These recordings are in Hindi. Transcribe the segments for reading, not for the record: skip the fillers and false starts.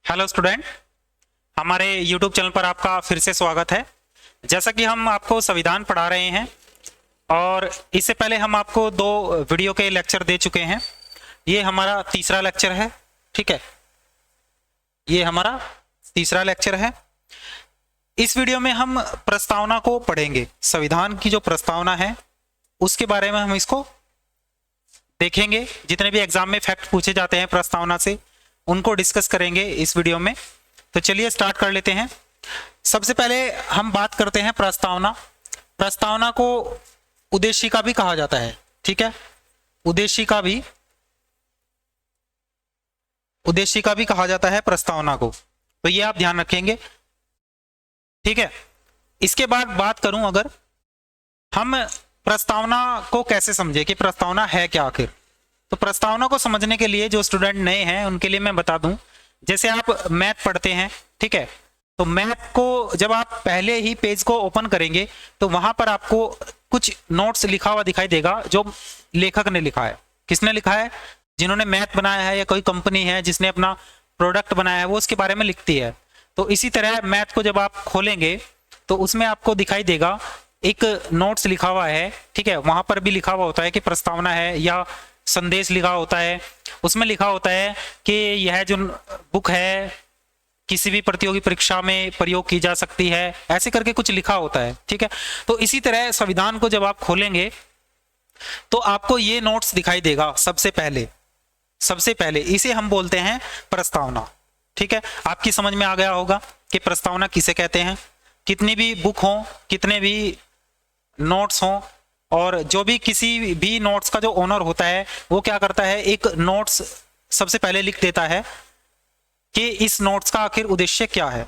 हेलो स्टूडेंट, हमारे YouTube चैनल पर आपका फिर से स्वागत है। जैसा कि हम आपको संविधान पढ़ा रहे हैं और इससे पहले हम आपको 2 वीडियो के लेक्चर दे चुके हैं। ये हमारा तीसरा लेक्चर है, ठीक है, ये हमारा तीसरा लेक्चर है। इस वीडियो में हम प्रस्तावना को पढ़ेंगे। संविधान की जो प्रस्तावना है उसके बारे में हम इसको देखेंगे। जितने भी एग्जाम में फैक्ट पूछे जाते हैं प्रस्तावना से उनको डिस्कस करेंगे इस वीडियो में। तो चलिए स्टार्ट कर लेते हैं। सबसे पहले हम बात करते हैं प्रस्तावना। प्रस्तावना को उद्देशिका भी कहा जाता है, ठीक है, उद्देशिका भी कहा जाता है प्रस्तावना को, तो ये आप ध्यान रखेंगे, ठीक है। इसके बाद बात करूं, अगर हम प्रस्तावना को कैसे समझे कि प्रस्तावना है क्या आखिर, तो प्रस्तावना को समझने के लिए जो स्टूडेंट नए हैं उनके लिए मैं बता दूं, जैसे आप मैथ पढ़ते हैं, ठीक है, तो मैथ को जब आप पहले ही पेज को ओपन करेंगे तो वहां पर आपको कुछ नोट्स लिखा हुआ दिखाई देगा जो लेखक ने लिखा है। किसने लिखा है? जिन्होंने मैथ बनाया है या कोई कंपनी है जिसने अपना प्रोडक्ट बनाया है वो उसके बारे में लिखती है। तो इसी तरह मैथ को जब आप खोलेंगे तो उसमें आपको दिखाई देगा एक नोट्स लिखा हुआ है, ठीक है, वहां पर भी लिखा हुआ होता है कि प्रस्तावना है या संदेश लिखा होता है। उसमें लिखा होता है कि यह जो बुक है किसी भी प्रतियोगी परीक्षा में प्रयोग की जा सकती है, ऐसे करके कुछ लिखा होता है, ठीक है। तो इसी तरह संविधान को जब आप खोलेंगे तो आपको ये नोट्स दिखाई देगा। सबसे पहले इसे हम बोलते हैं प्रस्तावना, ठीक है। आपकी समझ में आ गया होगा कि प्रस्तावना किसे कहते हैं। कितनी भी बुक हो, कितने भी नोट्स हो, और जो भी किसी भी नोट्स का जो ओनर होता है वो क्या करता है, एक नोट्स सबसे पहले लिख देता है कि इस नोट्स का आखिर उद्देश्य क्या है,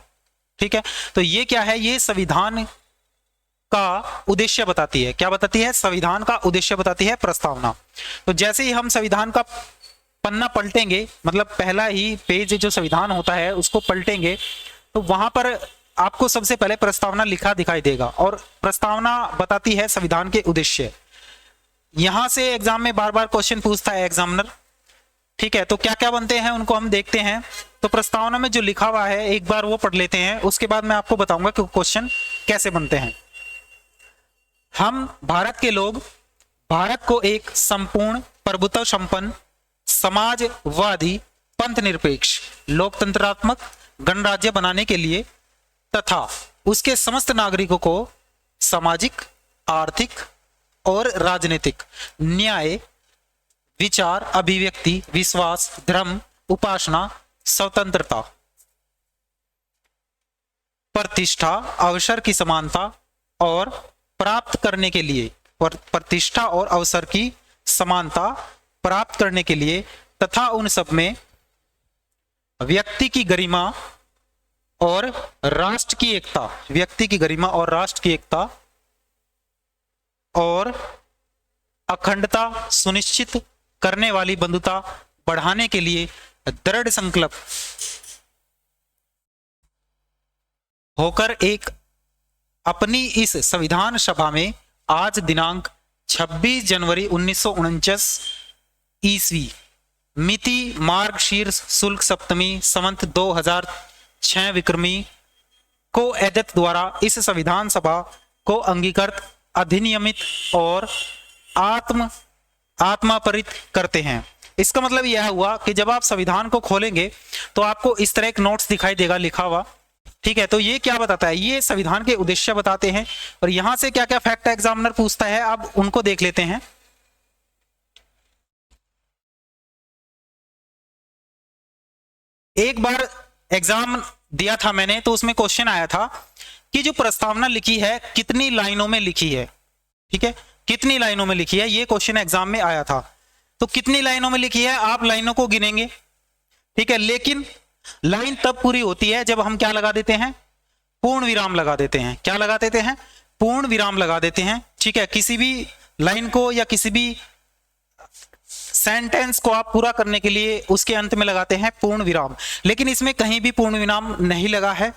ठीक है। तो ये क्या है, ये संविधान का उद्देश्य बताती है। क्या बताती है? संविधान का उद्देश्य बताती है प्रस्तावना। तो जैसे ही हम संविधान का पन्ना पलटेंगे, मतलब पहला ही पेज जो संविधान होता है उसको पलटेंगे, तो वहां पर आपको सबसे पहले प्रस्तावना लिखा दिखाई देगा और प्रस्तावना बताती है संविधान के उद्देश्य। यहां से एग्जाम में बार बार क्वेश्चन पूछता है एग्जामिनर, ठीक है, तो क्या क्या बनते हैं उनको हम देखते हैं। तो प्रस्तावना में जो लिखा हुआ है एक बार वो पढ़ लेते हैं, उसके बाद मैं आपको बताऊंगा कि क्वेश्चन कैसे बनते हैं। हम भारत के लोग भारत को एक संपूर्ण प्रभुत्व संपन्न समाजवादी पंथ निरपेक्ष लोकतंत्रात्मक गणराज्य बनाने के लिए तथा उसके समस्त नागरिकों को सामाजिक, आर्थिक और राजनीतिक न्याय, विचार, अभिव्यक्ति, विश्वास, धर्म, उपासना, स्वतंत्रता, प्रतिष्ठा, अवसर की समानता और प्राप्त करने के लिए, प्रतिष्ठा और अवसर की समानता प्राप्त करने के लिए तथा उन सब में व्यक्ति की गरिमा और राष्ट्र की एकता, व्यक्ति की गरिमा और राष्ट्र की एकता और अखंडता सुनिश्चित करने वाली बंधुता बढ़ाने के लिए दृढ़ संकल्प होकर एक अपनी इस संविधान सभा में आज दिनांक 26 जनवरी 1949 ईस्वी मिति मार्गशीर्ष शुल्क सप्तमी संवत 2006 विक्रमी को एदत द्वारा इस संविधान सभा को अंगीकृत, अधिनियमित और आत्मापरित करते हैं। इसका मतलब यह हुआ कि जब आप संविधान को खोलेंगे तो आपको इस तरह एक नोट्स दिखाई देगा लिखा हुआ, ठीक है। तो ये क्या बताता है? ये संविधान के उद्देश्य बताते हैं और यहां से क्या क्या फैक्ट एग्जामिनर पूछता है अब उनको देख लेते हैं। एक बार एग्जाम दिया था मैंने, तो उसमें क्वेश्चन आया था कि जो प्रस्तावना लिखी है कितनी लाइनों में लिखी है, ठीक है, कितनी लाइनों में लिखी है, ये क्वेश्चन एग्जाम में आया था। तो कितनी लाइनों में लिखी है आप लाइनों को गिनेंगे, ठीक है, लेकिन लाइन तब पूरी होती है जब हम क्या लगा देते हैं, पूर्ण विराम लगा देते हैं। क्या लगा देते हैं? पूर्ण विराम लगा देते हैं, ठीक है। किसी भी लाइन को या किसी भी सेंटेंस को आप पूरा करने के लिए उसके अंत में लगाते हैं पूर्ण विराम, लेकिन इसमें कहीं भी पूर्ण विराम नहीं लगा है,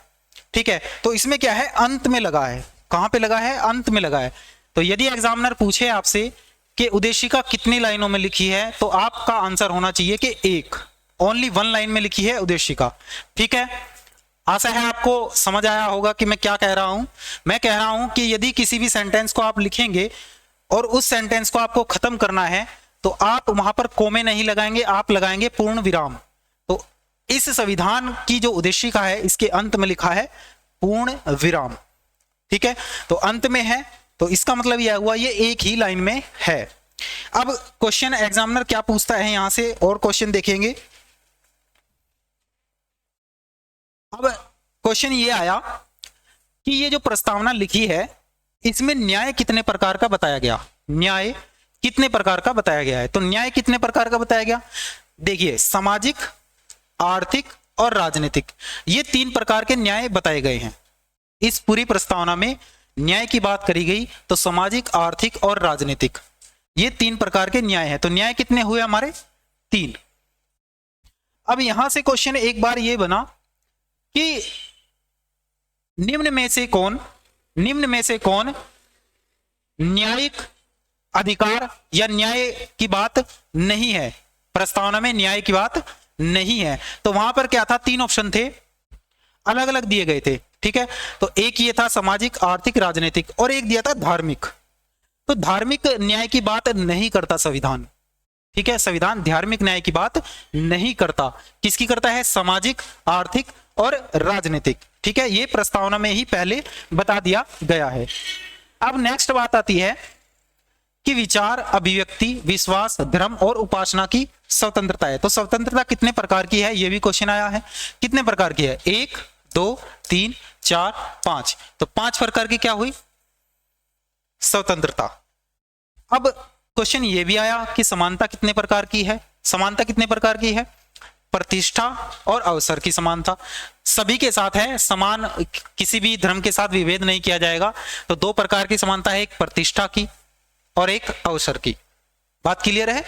ठीक है। तो इसमें क्या है, अंत में लगा है। कहां पे लगा है? अंत में लगा है। तो यदि एग्जामिनर पूछे आपसे कि उद्देशिका कितनी लाइनों में लिखी है तो आपका आंसर होना चाहिए कि 1, ओनली वन लाइन में लिखी है उद्देशिका। ठीक है, आशा है आपको समझ आया होगा कि मैं क्या कह रहा हूं। मैं कह रहा हूं कि यदि किसी भी सेंटेंस को आप लिखेंगे और उस सेंटेंस को आपको खत्म करना है तो आप वहां पर कोमे नहीं लगाएंगे, आप लगाएंगे पूर्ण विराम। तो इस संविधान की जो उद्देशिका है इसके अंत में लिखा है पूर्ण विराम। ठीक है, तो अंत में है तो इसका मतलब यह हुआ ये एक ही लाइन में है। अब क्वेश्चन एग्जामिनर क्या पूछता है यहां से, और क्वेश्चन देखेंगे। अब क्वेश्चन ये आया कि ये जो प्रस्तावना लिखी है इसमें न्याय कितने प्रकार का बताया गया, न्याय कितने प्रकार का बताया गया है। तो न्याय कितने प्रकार का बताया गया, देखिए सामाजिक, आर्थिक और राजनीतिक, ये 3 प्रकार के न्याय बताए गए हैं। इस पूरी प्रस्तावना में न्याय की बात करी गई तो सामाजिक, आर्थिक और राजनीतिक, ये 3 प्रकार के न्याय हैं। तो न्याय कितने हुए हमारे, 3। अब यहां से क्वेश्चन एक बार ये बना कि निम्न में से कौन न्यायिक अधिकार या न्याय की बात नहीं है, प्रस्तावना में न्याय की बात नहीं है। तो वहां पर क्या था, 3 ऑप्शन थे, अलग अलग दिए गए थे। ठीक है, तो एक ये था सामाजिक, आर्थिक, राजनीतिक, और एक दिया था धार्मिक। तो धार्मिक न्याय की बात नहीं करता संविधान। ठीक है, संविधान धार्मिक न्याय की बात नहीं करता, किसकी करता है, सामाजिक, आर्थिक और राजनीतिक। ठीक है, ये प्रस्तावना में ही पहले बता दिया गया है। अब नेक्स्ट बात आती है कि विचार, अभिव्यक्ति, विश्वास, धर्म और उपासना की स्वतंत्रता है। तो स्वतंत्रता कितने प्रकार की है, यह भी क्वेश्चन आया है। कितने प्रकार की है, 1, 2, 3, 4, 5। तो 5 प्रकार की क्या हुई, स्वतंत्रता। अब क्वेश्चन ये भी आया कि समानता कितने प्रकार की है। समानता कितने प्रकार की है, प्रतिष्ठा और अवसर की समानता, सभी के साथ है समान, किसी भी धर्म के साथ विभेद नहीं किया जाएगा। तो 2 प्रकार की समानता है, एक प्रतिष्ठा की और एक अवसर की। बात क्लियर है।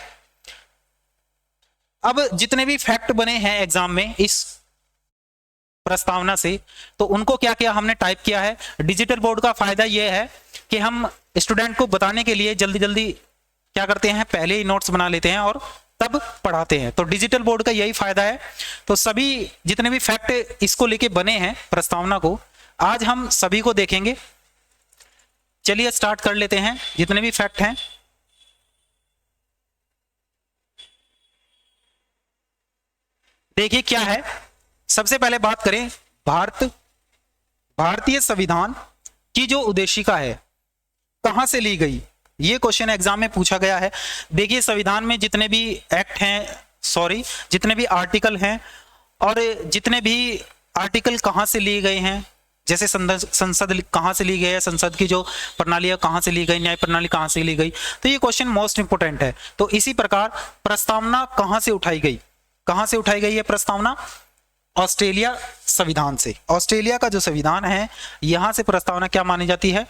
अब जितने भी फैक्ट बने हैं एग्जाम में इस प्रस्तावना से, तो उनको क्या किया हमने, टाइप किया है। डिजिटल बोर्ड का फायदा यह है कि हम स्टूडेंट को बताने के लिए जल्दी जल्दी क्या करते हैं, पहले ही नोट्स बना लेते हैं और तब पढ़ाते हैं। तो डिजिटल बोर्ड का यही फायदा है। तो सभी जितने भी फैक्ट इसको लेके बने हैं प्रस्तावना को, आज हम सभी को देखेंगे। चलिए स्टार्ट कर लेते हैं। जितने भी फैक्ट हैं, देखिए क्या है। सबसे पहले बात करें भारतीय संविधान की जो उद्देशिका है कहां से ली गई, ये क्वेश्चन एग्जाम में पूछा गया है। देखिए संविधान में जितने भी एक्ट हैं, जितने भी आर्टिकल हैं, और जितने भी आर्टिकल कहां से लिए गए हैं, जैसे संसद कहां से ली गई है, संसद की जो प्रणालियां कहां से ली गई, न्याय प्रणाली कहां से ली गई, तो ये क्वेश्चन मोस्ट इंपोर्टेंट है। तो इसी प्रकार प्रस्तावना कहां से उठाई गई, कहां से उठाई गई है प्रस्तावना, ऑस्ट्रेलिया संविधान से। ऑस्ट्रेलिया का जो संविधान है यहां से प्रस्तावना क्या मानी जाती है,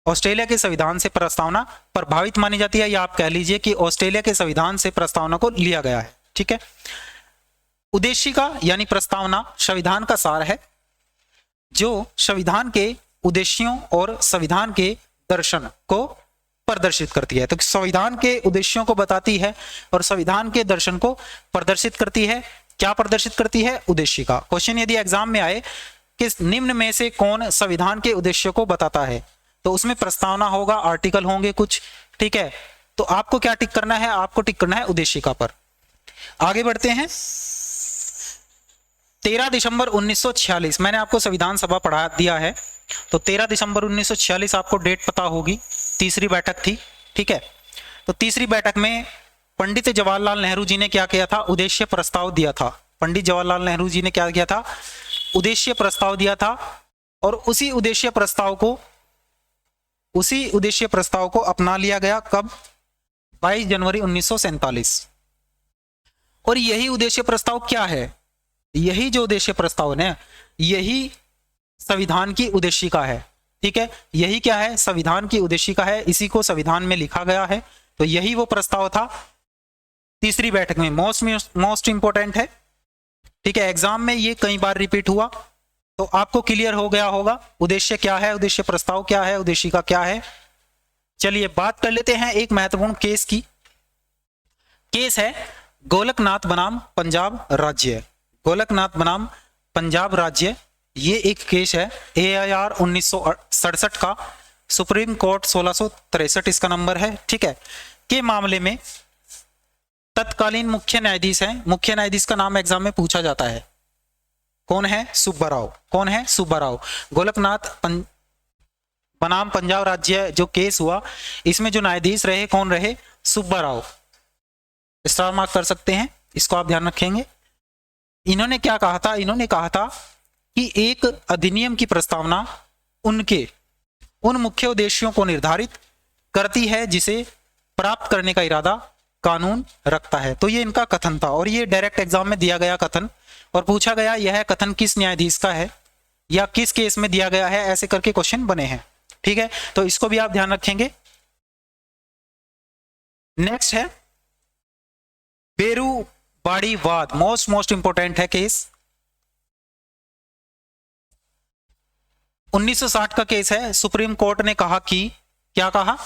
ऑस्ट्रेलिया के संविधान से प्रस्तावना प्रभावित मानी जाती है, या आप कह लीजिए कि ऑस्ट्रेलिया के संविधान से प्रस्तावना को लिया गया है। ठीक है, उद्देशिका यानी प्रस्तावना संविधान का सार है जो संविधान के उद्देश्यों और संविधान के दर्शन को प्रदर्शित करती है। तो संविधान के उद्देश्यों को बताती है और संविधान के दर्शन को प्रदर्शित करती है। क्या प्रदर्शित करती है, उद्देशिका। क्वेश्चन यदि एग्जाम में आए कि निम्न में से कौन संविधान के उद्देश्य को बताता है, तो उसमें प्रस्तावना होगा, आर्टिकल होंगे कुछ। ठीक है, तो आपको क्या टिक करना है, आपको टिक करना है उद्देशिका पर। आगे बढ़ते हैं। 13 दिसंबर 1946 मैंने आपको संविधान सभा पढ़ा दिया है, तो 13 दिसंबर 1946 आपको डेट पता होगी, तीसरी बैठक थी। ठीक है, तो तीसरी बैठक में पंडित जवाहरलाल नेहरू जी ने क्या किया था, उद्देश्य प्रस्ताव दिया था। पंडित जवाहरलाल नेहरू जी ने क्या किया था, उद्देश्य प्रस्ताव दिया था, और उसी उद्देश्य प्रस्ताव को अपना लिया गया। कब, 22 जनवरी 1947। और यही उद्देश्य प्रस्ताव क्या है, यही जो उद्देश्य प्रस्ताव है यही संविधान की उद्देशिका है। ठीक है, यही क्या है, संविधान की उद्देशिका है, इसी को संविधान में लिखा गया है। तो यही वो प्रस्ताव था तीसरी बैठक में, मोस्ट इंपोर्टेंट है। ठीक है, एग्जाम में ये कई बार रिपीट हुआ, तो आपको क्लियर हो गया होगा उद्देश्य क्या है, उद्देश्य प्रस्ताव क्या है, उद्देशिका क्या है। चलिए बात कर लेते हैं एक महत्वपूर्ण केस की। केस है गोलकनाथ बनाम पंजाब राज्य, गोलकनाथ बनाम पंजाब राज्य, ये एक केस है AIR 1967 का, सुप्रीम कोर्ट 1663 इसका नंबर है, ठीक है। के मामले में तत्कालीन मुख्य न्यायाधीश हैं, मुख्य न्यायाधीश का नाम एग्जाम में पूछा जाता है, कौन है? सुब्बाराव। कौन है? सुब्बाराव। गोलकनाथ बनाम पंजाब राज्य जो केस हुआ, इसमें जो न्यायाधीश रहे कौन रहे? सुब्बाराव। स्टार मार्क कर सकते हैं, इसको आप ध्यान रखेंगे। इन्होंने क्या कहा था? इन्होंने कहा था कि एक अधिनियम की प्रस्तावना उनके उन मुख्य उद्देश्यों को निर्धारित करती है जिसे प्राप्त करने का इरादा कानून रखता है। तो ये इनका कथन था और ये डायरेक्ट एग्जाम में दिया गया कथन, और पूछा गया यह कथन किस न्यायाधीश का है या किस केस में दिया गया है, ऐसे करके क्वेश्चन बने हैं, ठीक है। तो इसको भी आप ध्यान रखेंगे। नेक्स्ट है बेरुबाड़ी वाद, मोस्ट इंपोर्टेंट है केस। 1960 का केस है। सुप्रीम कोर्ट ने कहा कि, क्या कहा?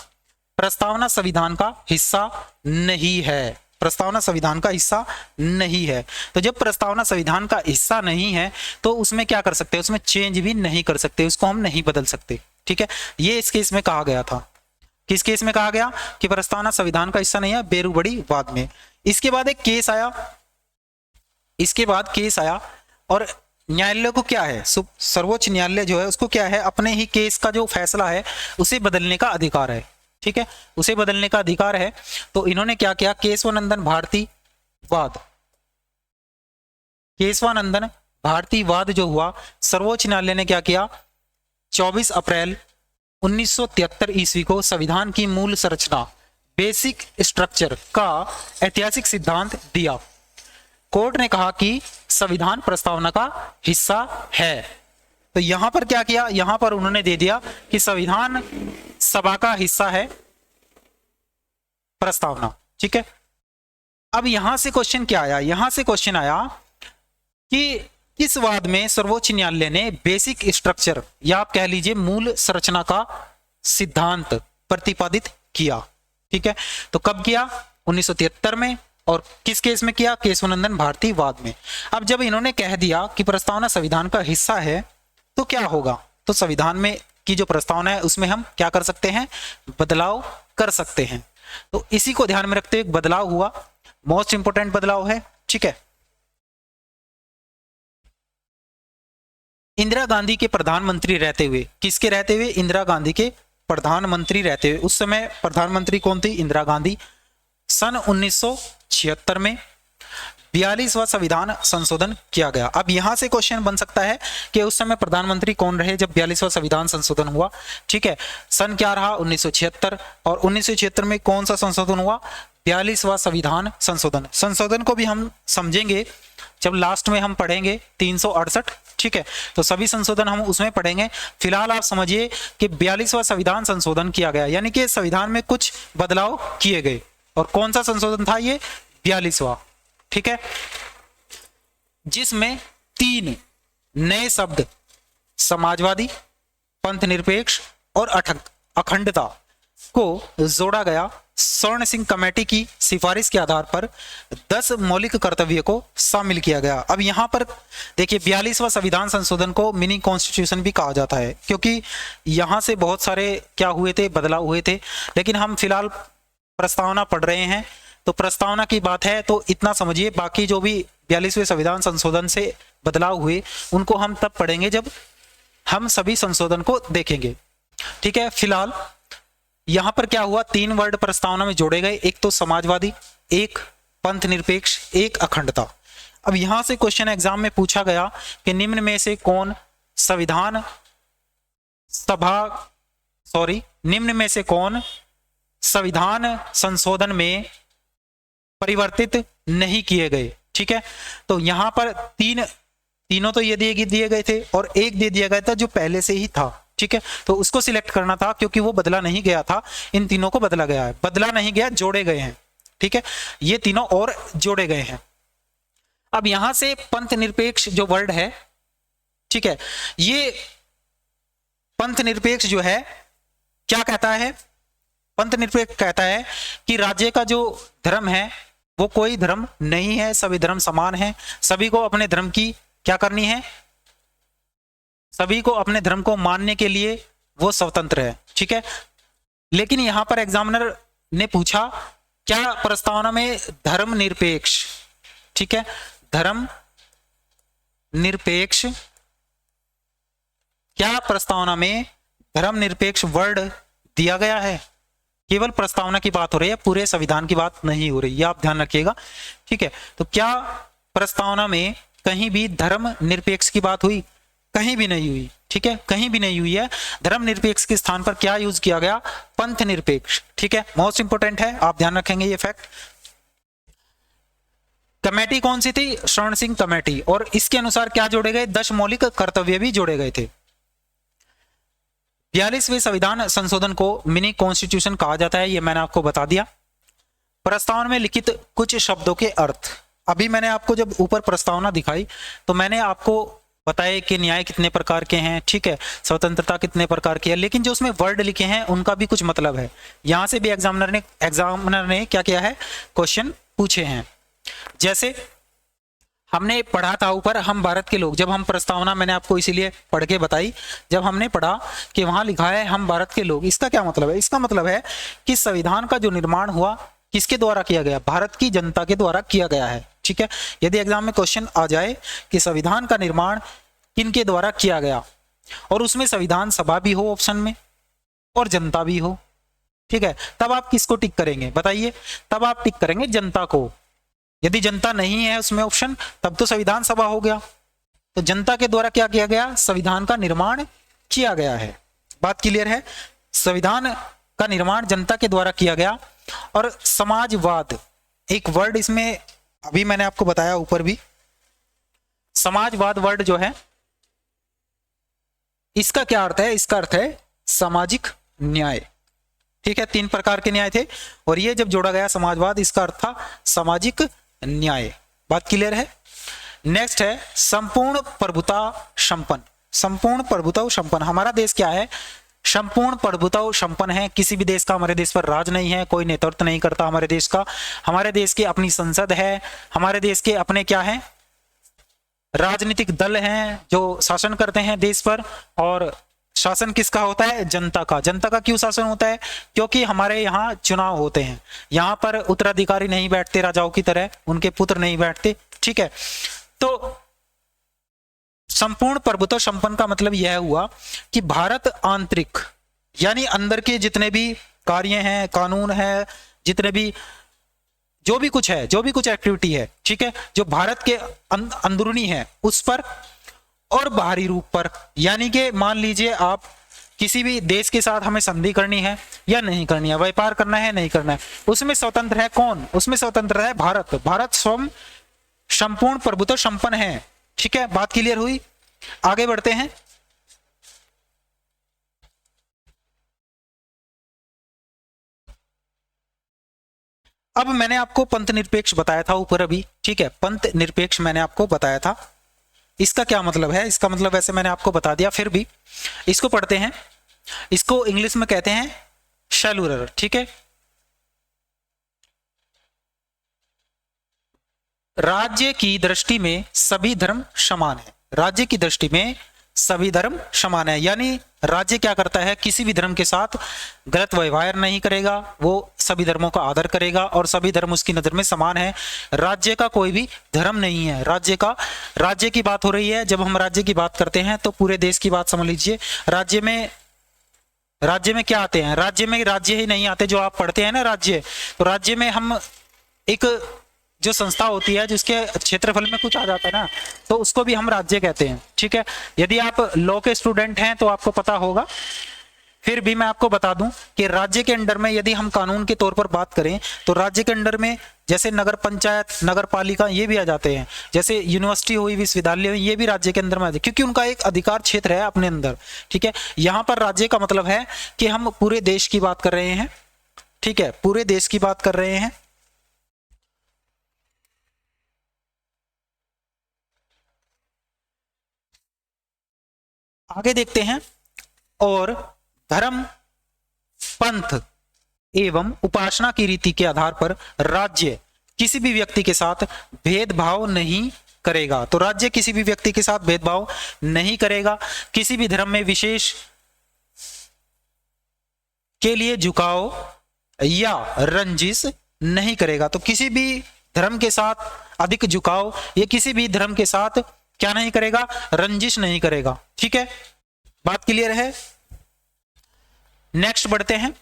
प्रस्तावना संविधान का हिस्सा नहीं है, प्रस्तावना संविधान का हिस्सा नहीं है। तो जब प्रस्तावना संविधान का हिस्सा नहीं है तो उसमें क्या कर सकते हैं? उसमें चेंज भी नहीं कर सकते, उसको हम नहीं बदल सकते, ठीक है। ये इस केस में कहा गया था। किस केस में कहा गया कि प्रस्तावना संविधान का हिस्सा नहीं है? बेरुबड़ी वाद में। इसके बाद एक केस आया, इसके बाद केस आया और न्यायालय को क्या है? सर्वोच्च न्यायालय जो है उसको क्या है? अपने ही केस का जो फैसला है उसे बदलने का अधिकार है, ठीक है, उसे बदलने का अधिकार है। तो इन्होंने क्या किया? केशवानंदन भारती वाद, केशवानंदन भारती वाद जो हुआ, सर्वोच्च न्यायालय ने क्या किया? 24 अप्रैल 1973 ईस्वी को संविधान की मूल संरचना, बेसिक स्ट्रक्चर का ऐतिहासिक सिद्धांत दिया। कोर्ट ने कहा कि संविधान प्रस्तावना का हिस्सा है। तो यहां पर क्या किया? यहां पर उन्होंने दे दिया कि संविधान सभा का हिस्सा है प्रस्तावना, ठीक है। अब यहां से क्वेश्चन क्या आया? यहां से क्वेश्चन आया कि किस वाद में सर्वोच्च न्यायालय ने बेसिक स्ट्रक्चर या आप कह लीजिए मूल संरचना का सिद्धांत प्रतिपादित किया, ठीक है। तो कब किया? 1973 में। और किस केस में किया? केशवानंदन भारती वाद में। अब जब इन्होंने कह दिया कि प्रस्तावना संविधान का हिस्सा है तो क्या होगा? तो संविधान में की जो प्रस्तावना है उसमें हम क्या कर सकते हैं? बदलाव कर सकते हैं। तो इसी को ध्यान में रखते हुए बदलाव हुआ, मोस्ट इंपोर्टेंट बदलाव है, ठीक है। इंदिरा गांधी के प्रधानमंत्री रहते हुए, किसके रहते हुए? इंदिरा गांधी के प्रधानमंत्री रहते हुए, उस समय प्रधानमंत्री कौन थी? इंदिरा गांधी। सन 1976 में 42वां संविधान संशोधन किया गया। अब यहां से क्वेश्चन बन सकता है कि उस समय प्रधानमंत्री कौन रहे जब 42वां संविधान संशोधन हुआ, ठीक है। सन क्या रहा? 1976। और 1976 में कौन सा संशोधन हुआ? 42वां संविधान संशोधन। संशोधन को भी हम समझेंगे जब लास्ट में हम पढ़ेंगे 368, ठीक है। तो सभी संशोधन हम उसमें पढ़ेंगे। फिलहाल आप समझिए कि 42वां संविधान संशोधन किया गया, यानी कि संविधान में कुछ बदलाव किए गए। और कौन सा संशोधन था ये? 42वां, ठीक है, जिसमें 3 नए शब्द समाजवादी, पंथ निरपेक्ष और अखंडता को जोड़ा गया। स्वर्ण सिंह कमेटी की सिफारिश के आधार पर 10 मौलिक कर्तव्य को शामिल किया गया। अब यहां पर देखिए 42वां संविधान संशोधन को मिनी कॉन्स्टिट्यूशन भी कहा जाता है, क्योंकि यहां से बहुत सारे क्या हुए थे? बदलाव हुए थे। लेकिन हम फिलहाल प्रस्तावना पढ़ रहे हैं तो प्रस्तावना की बात है तो इतना समझिए, बाकी जो भी 42वें संविधान संशोधन से बदलाव हुए उनको हम तब पढ़ेंगे जब हम सभी संशोधन को देखेंगे, ठीक है। फिलहाल यहां पर क्या हुआ? 3 वर्ड प्रस्तावना में जोड़े गए, एक तो समाजवादी, एक पंथ निरपेक्ष, एक अखंडता। अब यहां से क्वेश्चन एग्जाम में पूछा गया कि निम्न में से कौन निम्न में से कौन संविधान संशोधन में परिवर्तित नहीं किए गए, ठीक है। तो यहां पर तीनों तो ये दिए गए थे और एक दे दिया गया था जो पहले से ही था, ठीक है। तो उसको सिलेक्ट करना था क्योंकि वो बदला नहीं गया था। इन तीनों को बदला गया है, बदला नहीं गया, जोड़े गए हैं, ठीक है। ये तीनों और जोड़े गए हैं। अब यहां से पंथ निरपेक्ष जो वर्ड है, ठीक है, ये पंथ निरपेक्ष जो है क्या कहता है? पंथ निरपेक्ष कहता है कि राज्य का जो धर्म है वो कोई धर्म नहीं है, सभी धर्म समान है, सभी को अपने धर्म की क्या करनी है, सभी को अपने धर्म को मानने के लिए वो स्वतंत्र है। ठीक है, लेकिन यहां पर एग्जामिनर ने पूछा क्या प्रस्तावना में धर्म निरपेक्ष, ठीक है, धर्म निरपेक्ष, क्या प्रस्तावना में धर्म निरपेक्ष वर्ड दिया गया है? केवल प्रस्तावना की बात हो रही है, पूरे संविधान की बात नहीं हो रही, ये आप ध्यान रखिएगा। ठीक है, तो क्या प्रस्तावना में कहीं भी धर्म निरपेक्ष की बात हुई? कहीं भी नहीं हुई। ठीक है, कहीं भी नहीं हुई है। धर्म निरपेक्ष के स्थान पर क्या यूज किया गया? पंथ निरपेक्ष। ठीक है, मोस्ट इंपोर्टेंट है, आप ध्यान रखेंगे ये फैक्ट। कमेटी कौन सी थी? स्वर्ण सिंह कमेटी, और इसके अनुसार क्या जोड़े गए? 10 मौलिक कर्तव्य भी जोड़े गए थे। 42वें संविधान संशोधन को मिनी कॉन्स्टिट्यूशन कहा जाता है, ये मैंने आपको बता दिया। प्रस्तावना में लिखित कुछ शब्दों के अर्थ, अभी मैंने आपको जब ऊपर प्रस्तावना दिखाई तो मैंने आपको बताया कि न्याय कितने प्रकार के हैं, ठीक है, स्वतंत्रता कितने प्रकार की है, लेकिन जो उसमें वर्ड लिखे हैं उनका भी कुछ मतलब है। यहां से भी एग्जामिनर ने क्या किया है? क्वेश्चन पूछे हैं। जैसे हमने पढ़ा था ऊपर, हम भारत के लोग, जब हम प्रस्तावना, मैंने आपको इसीलिए पढ़ के बताई, जब हमने पढ़ा कि वहां लिखा है हम भारत के लोग, इसका क्या मतलब है? इसका मतलब है कि संविधान का जो निर्माण हुआ किसके द्वारा किया गया? भारत की जनता के द्वारा किया गया है। ठीक है, यदि एग्जाम में क्वेश्चन आ जाए कि संविधान का निर्माण किनके द्वारा किया गया, और उसमें संविधान सभा भी हो ऑप्शन में और जनता भी हो, ठीक है, तब आप किसको टिक करेंगे? बताइए। तब आप टिक करेंगे जनता को। यदि जनता नहीं है उसमें ऑप्शन, तब तो संविधान सभा हो गया। तो जनता के द्वारा क्या किया गया? संविधान का निर्माण किया गया है। बात क्लियर है? संविधान का निर्माण जनता के द्वारा किया गया। और समाजवाद, एक वर्ड इसमें अभी मैंने आपको बताया ऊपर भी, समाजवाद वर्ड जो है इसका क्या अर्थ है? इसका अर्थ है सामाजिक न्याय। ठीक है, 3 प्रकार के न्याय थे, और ये जब जोड़ा गया समाजवाद, इसका अर्थ था सामाजिक न्याय। बात क्लियर है? नेक्स्ट है संपूर्ण प्रभुता संपन्न। संपूर्ण प्रभुता संपन्न, हमारा देश क्या है? संपूर्ण प्रभुता संपन्न है। किसी भी देश का हमारे देश पर राज नहीं है, कोई नेतृत्व नहीं करता हमारे देश का। हमारे देश की अपनी संसद है, हमारे देश के अपने क्या है? राजनीतिक दल हैं जो शासन करते हैं देश पर। और शासन किसका होता है? जनता का। जनता का क्यों शासन होता है? क्योंकि हमारे यहाँ चुनाव होते हैं, यहाँ पर उत्तराधिकारी नहीं बैठते राजाओं की तरह, उनके पुत्र नहीं बैठते। ठीक है, तो संपूर्ण प्रभुत्व संपन्न का मतलब यह हुआ कि भारत आंतरिक, यानी अंदर के जितने भी कार्य हैं, कानून है, जितने भी जो भी कुछ है, जो भी कुछ एक्टिविटी है, ठीक है, जो भारत के अंदरूनी है उस पर और बाहरी रूप पर, यानी कि मान लीजिए आप किसी भी देश के साथ हमें संधि करनी है या नहीं करनी है, व्यापार करना है नहीं करना है, उसमें स्वतंत्र है कौन? उसमें स्वतंत्र है भारत। भारत स्वयं संपूर्ण प्रभुत्व संपन्न है। ठीक है, बात क्लियर हुई? आगे बढ़ते हैं। अब मैंने आपको पंथ निरपेक्ष बताया था ऊपर अभी, ठीक है, पंथ निरपेक्ष मैंने आपको बताया था। इसका क्या मतलब है? इसका मतलब वैसे मैंने आपको बता दिया, फिर भी इसको पढ़ते हैं। इसको इंग्लिश में कहते हैं सेलुलर। ठीक है, राज्य की दृष्टि में सभी धर्म समान है। राज्य की दृष्टि में सभी धर्म समान है, यानी राज्य क्या करता है? किसी भी धर्म के साथ गलत व्यवहार नहीं करेगा, वो सभी धर्मों का आदर करेगा और सभी धर्म उसकी नजर में समान है। राज्य का कोई भी धर्म नहीं है। राज्य की बात हो रही है। जब हम राज्य की बात करते हैं तो पूरे देश की बात समझ लीजिए। राज्य में क्या आते हैं? राज्य में राज्य ही नहीं आते जो आप पढ़ते हैं ना राज्य। तो राज्य में हम एक जो संस्था होती है जिसके क्षेत्रफल में कुछ आ जाता है ना, तो उसको भी हम राज्य कहते हैं। ठीक है, यदि आप लॉ के स्टूडेंट हैं तो आपको पता होगा, फिर भी मैं आपको बता दूं कि राज्य के अंडर में यदि हम कानून के तौर पर बात करें तो राज्य के अंडर में जैसे नगर पंचायत, नगर पालिका, ये भी आ जाते हैं। जैसे यूनिवर्सिटी हुई, विश्वविद्यालय हुई, ये भी राज्य के अंदर में आ जाते, क्योंकि उनका एक अधिकार क्षेत्र है अपने अंदर। ठीक है, यहां पर राज्य का मतलब है कि हम पूरे देश की बात कर रहे हैं। ठीक है, पूरे देश की बात कर रहे हैं। आगे देखते हैं। और धर्म, पंथ एवं उपासना की रीति के आधार पर राज्य किसी भी व्यक्ति के साथ भेदभाव नहीं करेगा। तो राज्य किसी भी व्यक्ति के साथ भेदभाव नहीं करेगा। किसी भी धर्म में विशेष के लिए झुकाव या रंजिश नहीं करेगा। तो किसी भी धर्म के साथ अधिक झुकाव या किसी भी धर्म के साथ क्या नहीं करेगा, रंजिश नहीं करेगा। ठीक है, बात क्लियर है। नेक्स्ट बढ़ते हैं।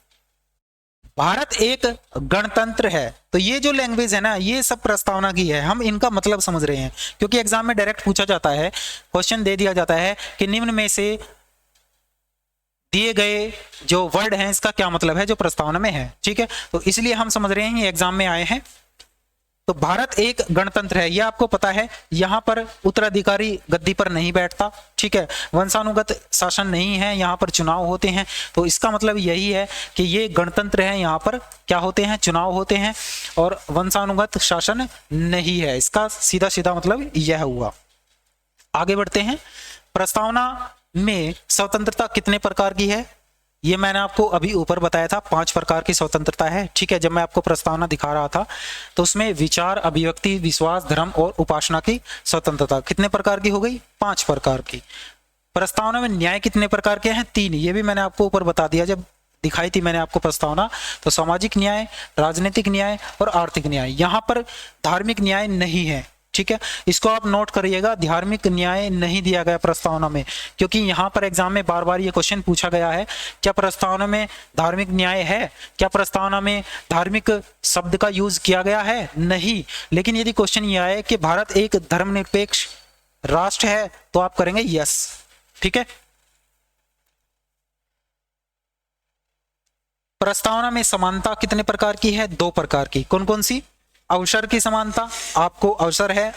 भारत एक गणतंत्र है। तो ये जो लैंग्वेज है ना, ये सब प्रस्तावना की है, हम इनका मतलब समझ रहे हैं, क्योंकि एग्जाम में डायरेक्ट पूछा जाता है, क्वेश्चन दे दिया जाता है कि निम्न में से दिए गए जो वर्ड हैं इसका क्या मतलब है जो प्रस्तावना में है। ठीक है, तो इसलिए हम समझ रहे हैं ये एग्जाम में आए हैं। तो भारत एक गणतंत्र है, यह आपको पता है। यहां पर उत्तराधिकारी गद्दी पर नहीं बैठता। ठीक है, वंशानुगत शासन नहीं है, यहां पर चुनाव होते हैं। तो इसका मतलब यही है कि ये गणतंत्र है, यहां पर क्या होते हैं, चुनाव होते हैं और वंशानुगत शासन नहीं है। इसका सीधा सीधा मतलब यह हुआ। आगे बढ़ते हैं। प्रस्तावना में स्वतंत्रता कितने प्रकार की है, ये मैंने आपको अभी ऊपर बताया था, 5 प्रकार की स्वतंत्रता है। ठीक है, जब मैं आपको प्रस्तावना दिखा रहा था तो उसमें विचार, अभिव्यक्ति, विश्वास, धर्म और उपासना की स्वतंत्रता कितने प्रकार की हो गई, 5 प्रकार की। प्रस्तावना में न्याय कितने प्रकार के हैं, 3। ये भी मैंने आपको ऊपर बता दिया जब दिखाई थी मैंने आपको प्रस्तावना। तो सामाजिक न्याय, राजनीतिक न्याय और आर्थिक न्याय। यहाँ पर धार्मिक न्याय नहीं है। ठीक है, इसको आप नोट करिएगा, धार्मिक न्याय नहीं दिया गया प्रस्तावना में, क्योंकि यहाँ पर एग्जाम में बार बार ये क्वेश्चन पूछा गया है, क्या प्रस्तावना में धार्मिक न्याय है, क्या प्रस्तावना में धार्मिक शब्द का यूज किया गया है, नहीं। लेकिन यदि क्वेश्चन ये आए कि भारत एक धर्मनिरपेक्ष राष्ट्र है तो आप करेंगे यस। ठीक है, प्रस्तावना में समानता कितने प्रकार की है, 2 प्रकार की। कौन कौन सी, अवसर की समानता, आपको अवसर है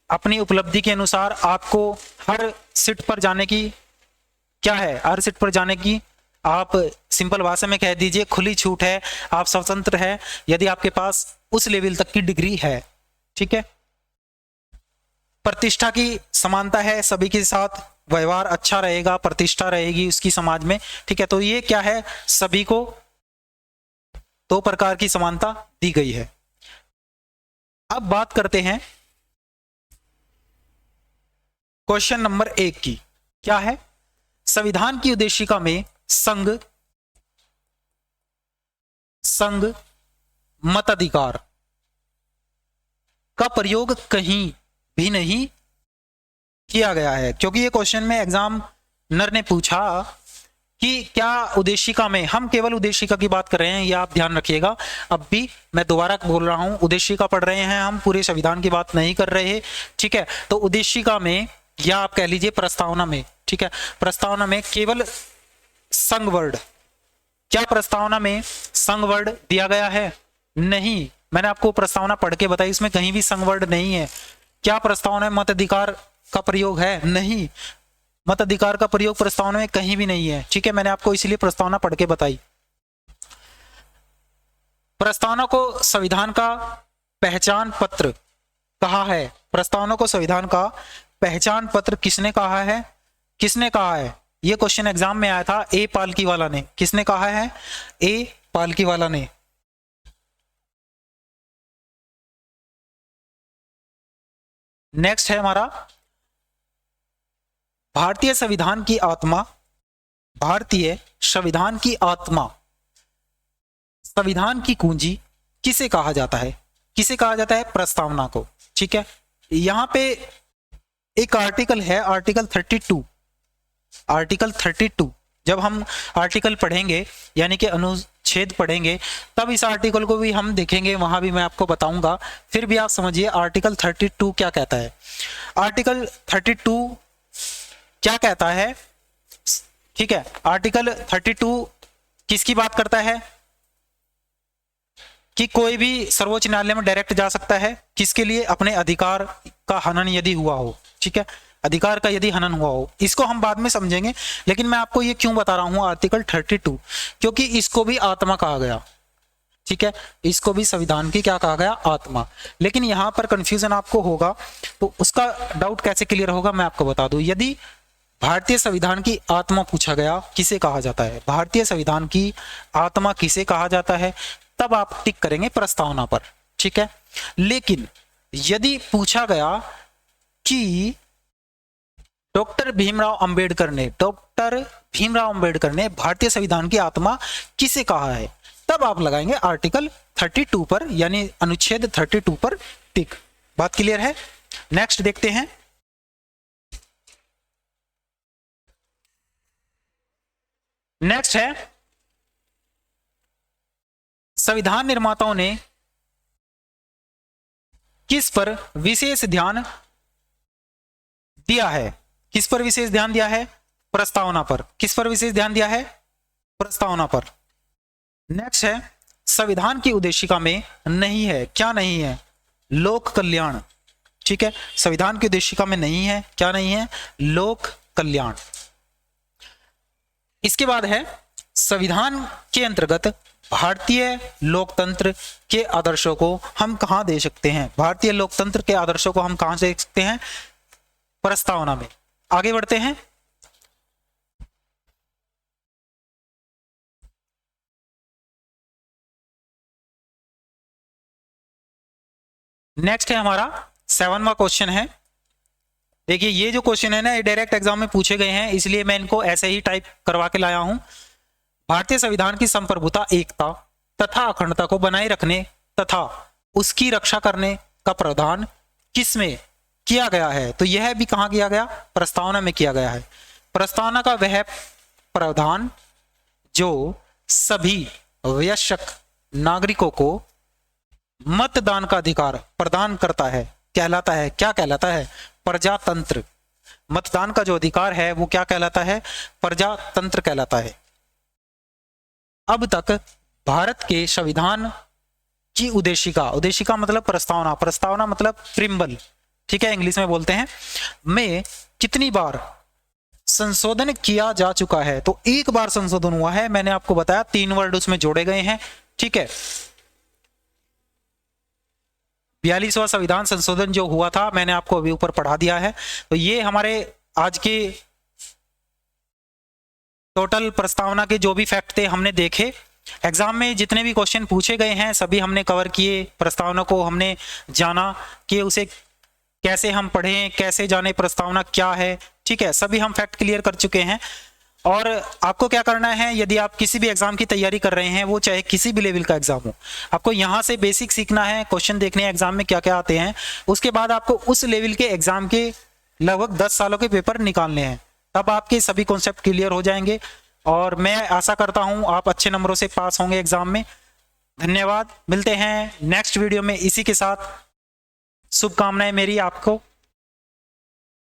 अपनी उपलब्धि के अनुसार आपको हर सीट पर जाने की क्या है, हर सीट पर जाने की आप सिंपल भाषा में कह दीजिए खुली छूट है, आप स्वतंत्र है यदि आपके पास उस लेवल तक की डिग्री है। ठीक है, प्रतिष्ठा की समानता है, सभी के साथ व्यवहार अच्छा रहेगा, प्रतिष्ठा रहेगी उसकी समाज में। ठीक है, तो ये क्या है, सभी को 2 प्रकार की समानता दी गई है। अब बात करते हैं क्वेश्चन नंबर 1 की। क्या है, संविधान की उद्देशिका में संघ मताधिकार का प्रयोग कहीं भी नहीं किया गया है। क्योंकि ये क्वेश्चन में एग्जामिनर ने पूछा कि क्या उद्देशिका में, हम केवल उद्देशिका की बात कर रहे हैं, यह आप ध्यान रखिएगा। अब भी मैं दोबारा बोल रहा हूं, उद्देशिका पढ़ रहे हैं हम, पूरे संविधान की बात नहीं कर रहे हैं। ठीक है, तो उद्देशिका में या आप कह लीजिए प्रस्तावना में, ठीक है, प्रस्तावना में केवल संघ वर्ड, क्या प्रस्तावना में संघ वर्ड दिया गया है, नहीं। मैंने आपको प्रस्तावना पढ़ के बताई, इसमें कहीं भी संघ वर्ड नहीं है। क्या प्रस्तावना में मताधिकार का प्रयोग है, नहीं, मताधिकार का प्रयोग प्रस्तावना में कहीं भी नहीं है। ठीक है, मैंने आपको इसलिए प्रस्तावना पढ़ के बताई। प्रस्तावना को संविधान का पहचान पत्र कहा है, प्रस्तावना को संविधान का पहचान पत्र किसने कहा है, किसने कहा है, यह क्वेश्चन एग्जाम में आया था, ए पालकी वाला ने। किसने कहा है, ए पालकी वाला ने। नेक्स्ट है हमारा भारतीय संविधान की आत्मा, भारतीय संविधान की आत्मा, संविधान की कुंजी किसे कहा जाता है, किसे कहा जाता है, प्रस्तावना को। ठीक है, यहां पे एक आर्टिकल है, आर्टिकल 32, आर्टिकल 32। जब हम आर्टिकल पढ़ेंगे यानी कि अनुच्छेद पढ़ेंगे तब इस आर्टिकल को भी हम देखेंगे, वहां भी मैं आपको बताऊंगा। फिर भी आप समझिए आर्टिकल 32 क्या कहता है। आर्टिकल 32 क्या कहता है, ठीक है, आर्टिकल 32 किसकी बात करता है कि कोई भी सर्वोच्च न्यायालय में डायरेक्ट जा सकता है, किसके लिए, अपने अधिकार का हनन यदि हुआ हो। ठीक है, अधिकार का यदि हनन हुआ हो, इसको हम बाद में समझेंगे। लेकिन मैं आपको ये क्यों बता रहा हूं आर्टिकल 32, क्योंकि इसको भी आत्मा कहा गया। ठीक है, इसको भी संविधान की क्या कहा गया, आत्मा। लेकिन यहां पर कंफ्यूजन आपको होगा, तो उसका डाउट कैसे क्लियर होगा मैं आपको बता दूं। यदि भारतीय संविधान की आत्मा पूछा गया किसे कहा जाता है, भारतीय संविधान की आत्मा किसे कहा जाता है, तब आप टिक करेंगे प्रस्तावना पर। ठीक है। लेकिन यदि पूछा गया कि डॉक्टर भीमराव अंबेडकर ने भारतीय संविधान की आत्मा किसे कहा है, तब आप लगाएंगे आर्टिकल 32 पर, यानी अनुच्छेद 32 पर टिक। बात क्लियर है। नेक्स्ट देखते हैं। नेक्स्ट है, संविधान निर्माताओं ने किस पर विशेष ध्यान दिया है? किस पर विशेष ध्यान दिया है? प्रस्तावना पर। किस पर विशेष ध्यान दिया है? प्रस्तावना पर। नेक्स्ट है, संविधान की उद्देशिका में नहीं है, क्या नहीं है? लोक कल्याण। ठीक है, संविधान की उद्देशिका में नहीं है, क्या नहीं है? लोक कल्याण। इसके बाद है, संविधान के अंतर्गत भारतीय लोकतंत्र के आदर्शों को हम कहां दे सकते हैं? भारतीय लोकतंत्र के आदर्शों को हम कहां दे सकते हैं? प्रस्तावना में। आगे बढ़ते हैं। नेक्स्ट है हमारा 7वां क्वेश्चन है। देखिए ये जो क्वेश्चन है ना, ये डायरेक्ट एग्जाम में पूछे गए हैं, इसलिए मैं इनको ऐसे ही टाइप करवा के लाया हूं। भारतीय संविधान की संप्रभुता, एकता तथा अखंडता को बनाए रखने तथा उसकी रक्षा करने का प्रावधान किसमें किया गया है? तो यह भी कहां किया गया? प्रस्तावना में किया गया है। प्रस्तावना का वह प्रावधान जो सभी वयस्क नागरिकों को मतदान का अधिकार प्रदान करता है, कहलाता है, क्या कहलाता है? प्रजातंत्र। मतदान का जो अधिकार है वो क्या कहलाता है? प्रजातंत्र कहलाता है। अब तक भारत के संविधान की उद्देशिका, उद्देशिका मतलब प्रस्तावना, प्रस्तावना मतलब प्रिम्बल, ठीक है, इंग्लिश में बोलते हैं, में कितनी बार संशोधन किया जा चुका है? तो एक बार संशोधन हुआ है, मैंने आपको बताया 3 वर्ड उसमें जोड़े गए हैं। ठीक है, 42वां संविधान संशोधन जो हुआ था मैंने आपको अभी ऊपर पढ़ा दिया है। तो ये हमारे आज के टोटल प्रस्तावना के जो भी फैक्ट थे हमने देखे। एग्जाम में जितने भी क्वेश्चन पूछे गए हैं सभी हमने कवर किए। प्रस्तावना को हमने जाना कि उसे कैसे हम पढ़ें, कैसे जाने प्रस्तावना क्या है। ठीक है, सभी हम फैक्ट क्लियर कर चुके हैं। और आपको क्या करना है, यदि आप किसी भी एग्जाम की तैयारी कर रहे हैं, वो चाहे किसी भी लेवल का एग्जाम हो, आपको यहाँ से बेसिक सीखना है, क्वेश्चन देखने एग्जाम में क्या क्या आते हैं। उसके बाद आपको उस लेवल के एग्जाम के लगभग 10 सालों के पेपर निकालने हैं, तब आपके सभी कॉन्सेप्ट क्लियर हो जाएंगे। और मैं आशा करता हूँ आप अच्छे नंबरों से पास होंगे एग्जाम में। धन्यवाद, मिलते हैं नेक्स्ट वीडियो में इसी के साथ। शुभकामनाएं मेरी आपको।